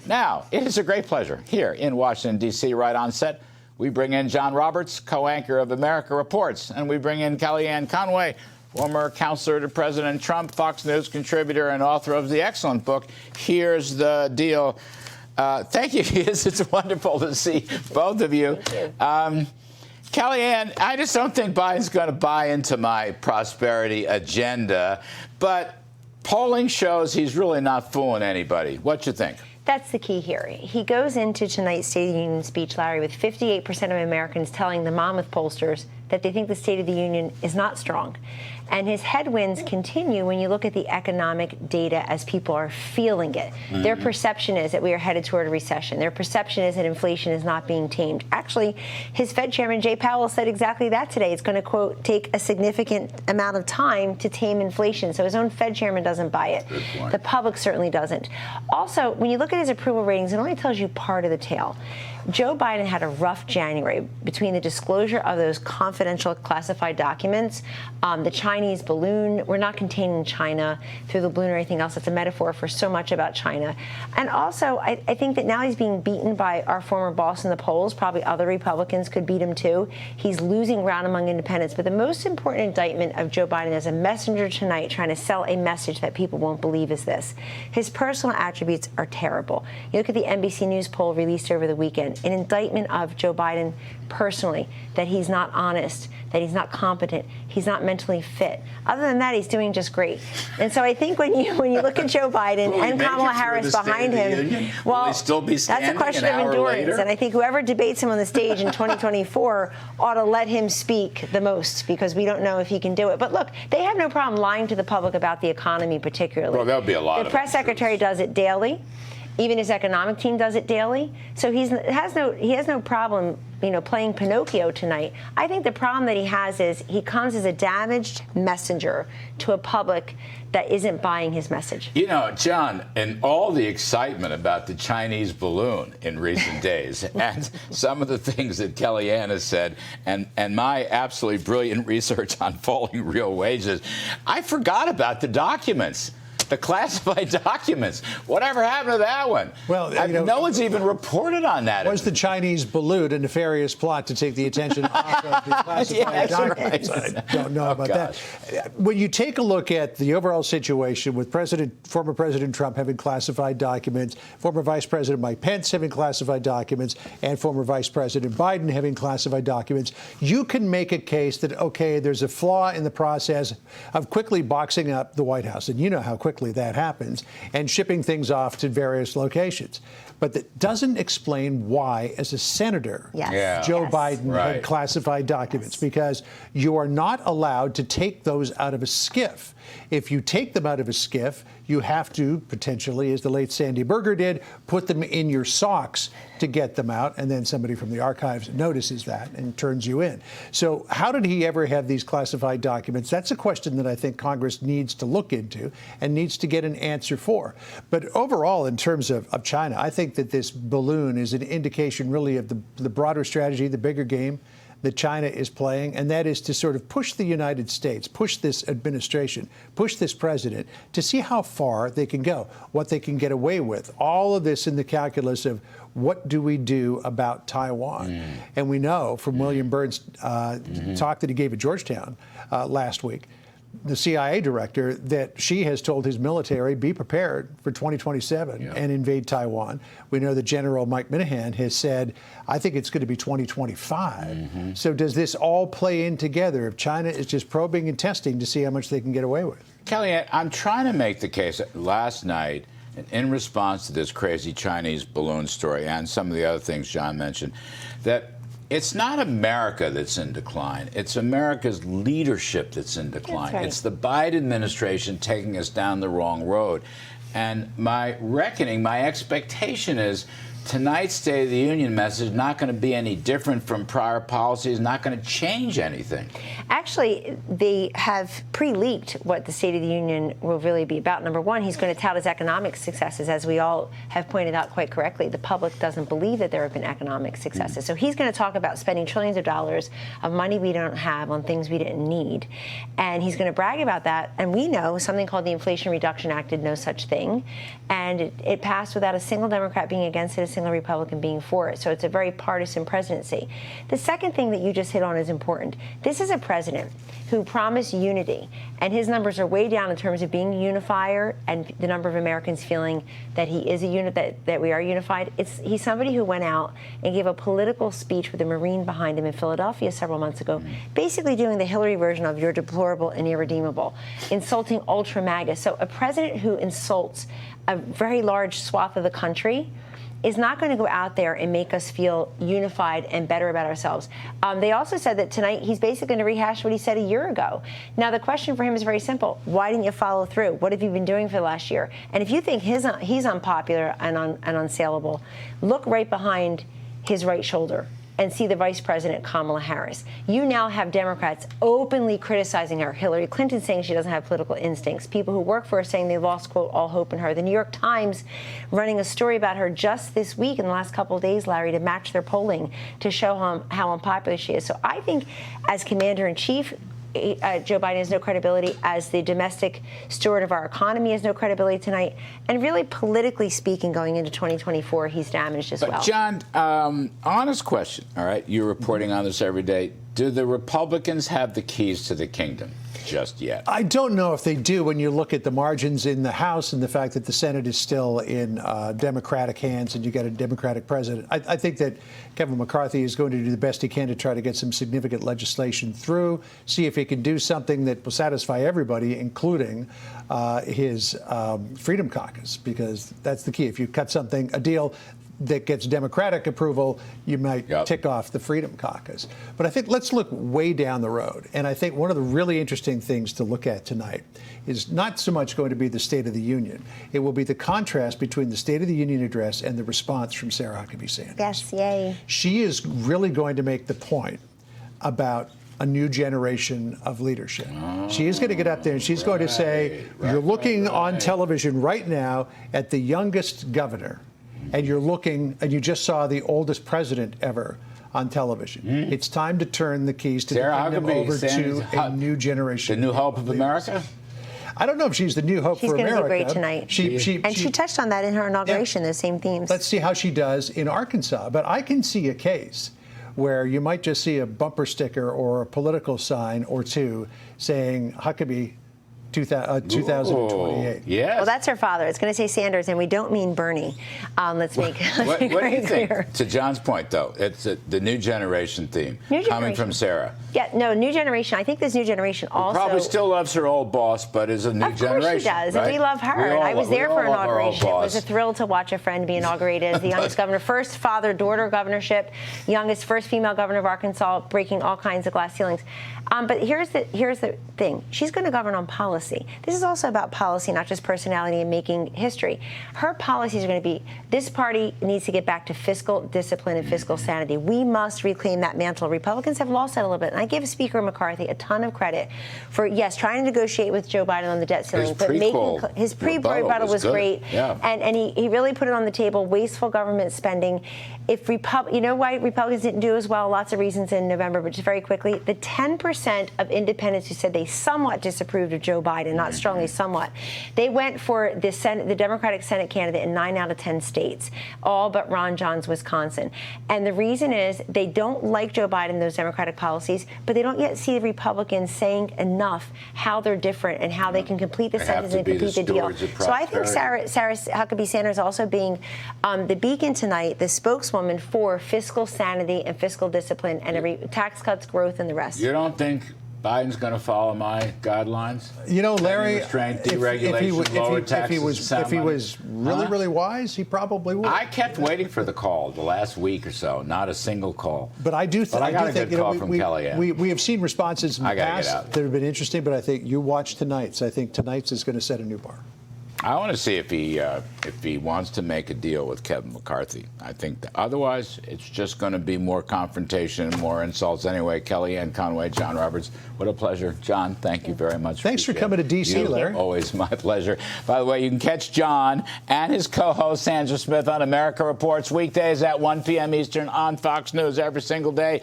Now, it is a great pleasure here in Washington, D.C., right on set. We bring in John Roberts, co-anchor of America Reports, and we bring in Kellyanne Conway, former counselor to President Trump, Fox News contributor and author of the excellent book, Here's the Deal. Thank you. It's wonderful to see both of you. Kellyanne, I just don't think Biden's going to buy into my prosperity agenda, but polling shows he's really not fooling anybody. What you think? That's the key here. He goes into tonight's State of the Union speech, Larry, with 58% of Americans telling the Monmouth pollsters that they think the State of the Union is not strong. And his headwinds continue when you look at the economic data as people are feeling it. Mm-hmm. Their perception is that we are headed toward a recession. Their perception is that inflation is not being tamed. Actually, his Fed chairman, Jay Powell, said exactly that today. It's going to, quote, take a significant amount of time to tame inflation. So his own Fed chairman doesn't buy it. The public certainly doesn't. Also, when you look at his approval ratings, it only tells you part of the tale. Joe Biden had a rough January between the disclosure of those confidential classified documents, the Chinese balloon. We're not containing China through the balloon or anything else. It's a metaphor for so much about China. And also, I think that now he's being beaten by our former boss in the polls. Probably other Republicans could beat him, too. He's losing ground among independents. But the most important indictment of Joe Biden as a messenger tonight, trying to sell a message that people won't believe, is this. His personal attributes are terrible. You look at the NBC News poll released over the weekend. An indictment of Joe Biden personally, that he's not honest, that he's not competent, he's not mentally fit. Other than that, he's doing just great. And so I think when you look at Joe Biden and Kamala Harris behind him, well, that's a question of endurance. And I think whoever debates him on the stage in 2024 ought to let him speak the most, because we don't know if he can do it. But look, they have no problem lying to the public about the economy, particularly. Well, there'll be a lot of the press secretary does it daily. Even his economic team does it daily. So he has no problem, playing Pinocchio tonight. I think the problem that he has is he comes as a damaged messenger to a public that isn't buying his message. John, and all the excitement about the Chinese balloon in recent days, and some of the things that Kellyanne has said, and my absolutely brilliant research on falling real wages, I forgot about the documents. The classified documents. Whatever happened to that one? Well, no one's even reported on that. Was the Chinese balloon a nefarious plot to take the attention off of the classified documents? Right. I don't know about that. When you take a look at the overall situation with former President Trump having classified documents, former Vice President Mike Pence having classified documents, and former Vice President Biden having classified documents, you can make a case that, okay, there's a flaw in the process of quickly boxing up the White House. And you know how quickly that happens, and shipping things off to various locations. But that doesn't explain why, as a senator, Joe Biden had classified documents, because you are not allowed to take those out of a SCIF. If you take them out of a SCIF, you have to potentially, as the late Sandy Berger did, put them in your socks to get them out, and then somebody from the archives notices that and turns you in. So how did he ever have these classified documents? That's a question that I think Congress needs to look into and needs to get an answer for. But overall, in terms of China, I think that this balloon is an indication really of the broader strategy, the bigger game that China is playing, and that is to sort of push the United States, push this administration, push this president to see how far they can go, what they can get away with. All of this in the calculus of what do we do about Taiwan? And we know from William Burns' talk that he gave at Georgetown last week, the CIA director, that she has told his military, be prepared for 2027 and invade Taiwan. We know that General Mike Minihan has said, I think it's going to be 2025. So does this all play in together if China is just probing and testing to see how much they can get away with? Kellyanne, I'm trying to make the case that last night, in response to this crazy Chinese balloon story and some of the other things John mentioned, that it's not America that's in decline. It's America's leadership that's in decline. Right. It's the Biden administration taking us down the wrong road. And my reckoning, my expectation is tonight's State of the Union message is not going to be any different from prior policies, not going to change anything. Actually, they have pre-leaked what the State of the Union will really be about. Number one, he's going to tout his economic successes. As we all have pointed out quite correctly, the public doesn't believe that there have been economic successes. So he's going to talk about spending trillions of dollars of money we don't have on things we didn't need. And he's going to brag about that. And we know something called the Inflation Reduction Act did no such thing. And it passed without a single Democrat being against it, a single Republican being for it. So it's a very partisan presidency. The second thing that you just hit on is important. This is a president who promised unity, and his numbers are way down in terms of being a unifier and the number of Americans feeling that he is a unit, that we are unified. He's somebody who went out and gave a political speech with a Marine behind him in Philadelphia several months ago, basically doing the Hillary version of "you're deplorable and irredeemable," insulting ultra MAGA. So a president who insults a very large swath of the country is not going to go out there and make us feel unified and better about ourselves. They also said that tonight he's basically going to rehash what he said a year ago. Now, the question for him is very simple. Why didn't you follow through? What have you been doing for the last year? And if you think he's unpopular and unsaleable, look right behind his right shoulder and see the Vice President, Kamala Harris. You now have Democrats openly criticizing her. Hillary Clinton saying she doesn't have political instincts. People who work for her saying they lost, quote, all hope in her. The New York Times running a story about her just this week in the last couple of days, Larry, to match their polling to show how unpopular she is. So I think as Commander-in-Chief, Joe Biden has no credibility. As the domestic steward of our economy, has no credibility tonight. And really, politically speaking, going into 2024, he's damaged as well. But John, honest question, all right? You're reporting on this every day. Do the Republicans have the keys to the kingdom just yet? I don't know if they do when you look at the margins in the House and the fact that the Senate is still in Democratic hands and you got a Democratic president. I think that Kevin McCarthy is going to do the best he can to try to get some significant legislation through, see if he can do something that will satisfy everybody, including his Freedom Caucus, because that's the key. If you cut a deal that gets Democratic approval, you might tick off the Freedom Caucus. But I think let's look way down the road. And I think one of the really interesting things to look at tonight is not so much going to be the State of the Union. It will be the contrast between the State of the Union address and the response from Sarah Huckabee Sanders. Yes, yay. She is really going to make the point about a new generation of leadership. She is going to get up there and she's going to say, you're looking on television right now at the youngest governor, and you're looking, and you just saw the oldest president ever on television. It's time to turn the keys to the kingdom over to a new generation. The new hope of America? I don't know if she's the new hope for America. She's going to do great tonight. She touched on that in her inauguration, those same themes. Let's see how she does in Arkansas. But I can see a case where you might just see a bumper sticker or a political sign or two saying Huckabee 2028. Yes. Well, that's her father. It's going to say Sanders, and we don't mean Bernie. Let's make what do you think? clear. To John's point, though, it's the new generation theme coming from Sarah. Yeah, no, new generation. I think this new generation also probably still loves her old boss, but is a new generation. Of course she does, right? and we love her. I was there for inauguration. It was a thrill to watch a friend be inaugurated as the youngest governor, first father-daughter governorship, youngest first female governor of Arkansas, breaking all kinds of glass ceilings. But here's the thing. She's going to govern on policy. This is also about policy, not just personality and making history. Her policies are going to be, this party needs to get back to fiscal discipline and fiscal sanity. We must reclaim that mantle. Republicans have lost that a little bit. And I give Speaker McCarthy a ton of credit for, yes, trying to negotiate with Joe Biden on the debt ceiling. But his pre-rebuttal was great. Yeah. And he really put it on the table, wasteful government spending. You know why Republicans didn't do as well? Lots of reasons in November, but just very quickly, the 10% of independents who said they somewhat disapproved of Joe Biden, not strongly, somewhat, they went for the Democratic Senate candidate in 9 out of 10 states, all but Ron John's Wisconsin. And the reason is they don't like Joe Biden, those Democratic policies, but they don't yet see the Republicans saying enough how they're different and how they can complete the sentence and complete the deal. So I think Sarah Huckabee Sanders also being the beacon tonight, the spokeswoman for fiscal sanity and fiscal discipline and tax cuts, growth, and the rest. You don't think Biden's going to follow my guidelines? You know, Larry, restraint, deregulation, lower taxes, if he was really wise, he probably would. I kept waiting for the call the last week or so, not a single call. But I do think, I got a good call from Kellyanne. We have seen responses in the past that have been interesting, but I think you watch tonight's. I think tonight's is going to set a new bar. I want to see if he wants to make a deal with Kevin McCarthy. I think that otherwise it's just going to be more confrontation, more insults. Anyway, Kellyanne Conway, John Roberts, what a pleasure. John, thank you very much. Thanks for coming to D.C., Larry. Always my pleasure. By the way, you can catch John and his co-host Sandra Smith on America Reports weekdays at 1 p.m. Eastern on Fox News every single day.